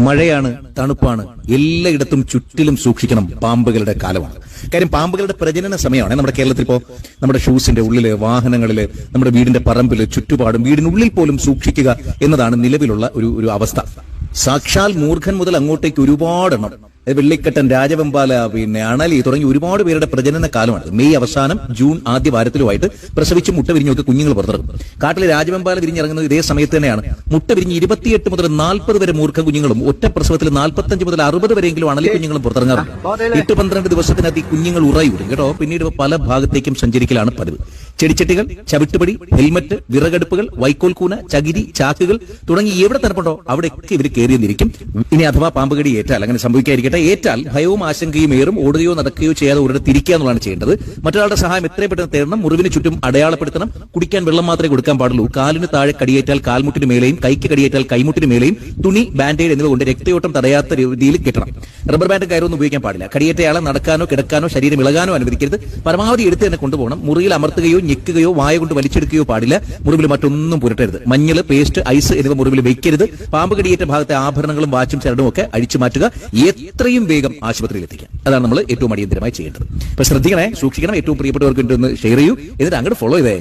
മഴയാണ്, തണുപ്പാണ്, എല്ലായിടത്തും ചുറ്റിലും സൂക്ഷിക്കണം. പാമ്പുകളുടെ കാലമാണ്. കാര്യം പാമ്പുകളുടെ പ്രജനന സമയമാണ്. നമ്മുടെ കേരളത്തിൽ ഇപ്പോ നമ്മുടെ ഷൂസിന്റെ ഉള്ളില്, വാഹനങ്ങളില്, നമ്മുടെ വീടിന്റെ പറമ്പില്, ചുറ്റുപാടും, വീടിനുള്ളിൽ പോലും സൂക്ഷിക്കുക എന്നതാണ് നിലവിലുള്ള ഒരു അവസ്ഥ. സാക്ഷാൽ മൂർഖൻ മുതൽ അങ്ങോട്ടേക്ക് ഒരുപാടെണ്ണം, വെള്ളിക്കട്ടൻ, രാജവെമ്പാല, അണലി തുടങ്ങി ഒരുപാട് പേരുടെ പ്രജനന കാലമാണ്. മെയ് അവസാനം ജൂൺ ആദ്യ വാരത്തിലുമായിട്ട് പ്രസവിച്ച് മുട്ട വിരിഞ്ഞൊക്കെ കുഞ്ഞുങ്ങൾ പുറത്തിറങ്ങും. കാട്ടിലെ രാജവെമ്പാല വിരിഞ്ഞിറങ്ങുന്നത് ഇതേ സമയത്ത് തന്നെയാണ്. മുട്ട വിരിഞ്ഞ് 28 മുതൽ 40 വരെ മൂർഖ കുഞ്ഞുങ്ങളും ഒറ്റ പ്രസവത്തിൽ 45 മുതൽ 60 വരെയെങ്കിലും അണലി കുഞ്ഞുങ്ങളും പുറത്തിറങ്ങാറുണ്ട്. 8-12 ദിവസത്തിനകത്ത് ഈ കുഞ്ഞുങ്ങൾ ഉറയൂരും കേട്ടോ. പിന്നീട് പല ഭാഗത്തേക്കും സഞ്ചരിക്കലാണ് പതിവ്. ചെടിച്ചട്ടികൾ, ചവിട്ടുപടി, ഹെൽമറ്റ്, വിറകടുപ്പുകൾ, വൈക്കോൽ കൂന, ചകിരി, ചാക്കുകൾ തുടങ്ങി എവിടെ തരപ്പുണ്ടോ അവിടെയൊക്കെ ഇവർ കയറിയെന്നിരിക്കും. ഇനി അഥവാ പാമ്പുകടി ഏറ്റാൽ, അങ്ങനെ സംഭവിക്കാതിരിക്കട്ടെ, ഏറ്റാൽ ഭയവും ആശങ്കയും ഏറും. ഓടുകയോ നടക്കുകയോ ചെയ്യാതെ ഒരിടത്ത് തിരിക്കുക എന്നുള്ളതാണ് ചെയ്യേണ്ടത്. മറ്റൊരാളുടെ സഹായം എത്രയും പെട്ടെന്ന് തേടണം. മുറിവിന് ചുറ്റും അടയാളപ്പെടുത്തണം. കുടിക്കാൻ വെള്ളം മാത്രമേ കൊടുക്കാൻ പാടുള്ളൂ. കാലിന് താഴെ കടിയേറ്റാൽ കാൽമുട്ടിന് മേലെയും, കൈക്ക് കടിയേറ്റാൽ കൈമുട്ടിന് മേലെയും തുണി, ബാൻഡേഡ് എന്നിവ കൊണ്ട് രക്തയോട്ടം തടയാത്ത രീതിയിൽ കെട്ടണം. റബ്ബർ ബാൻഡ് കയറൊന്നും ഉപയോഗിക്കാൻ പാടില്ല. കടിയേറ്റയാളെ നടക്കാനോ കിടക്കാനോ ശരീരം ഇളകാനോ അനുവദിക്കരുത്. പരമാവധി എടുത്ത് തന്നെ കൊണ്ടുപോകണം. മുറിയിൽ അമർത്തുകയോ ഞെക്കുകയോ വായ കൊണ്ട് വലിച്ചെടുക്കുകയോ പാടില്ല. മുറിവിൽ മറ്റൊന്നും പുരട്ടരുത്. മഞ്ഞൾ, പേസ്റ്റ്, ഐസ് എന്നിവ മുറിവിൽ വെക്കരുത്. പാമ്പ് കടിയേറ്റ ഭാഗത്തെ ആഭരണങ്ങളും വാച്ചും ചരടും ഒക്കെ അഴിച്ചു മാറ്റുക. എത്രയും വേഗം ആശുപത്രിയിൽ എത്തിക്കാം. അതാണ് നമ്മൾ ഏറ്റവും അടിയന്തരമായി ചെയ്യേണ്ടത്. അപ്പൊ ശ്രദ്ധിക്കണേ, സൂക്ഷിക്കണം. ഏറ്റവും പ്രിയപ്പെട്ടവർക്ക് ഷെയർ ചെയ്യൂ. എന്നിട്ട് അങ്ങോട്ട് ഫോളോ ചെയ്തേ.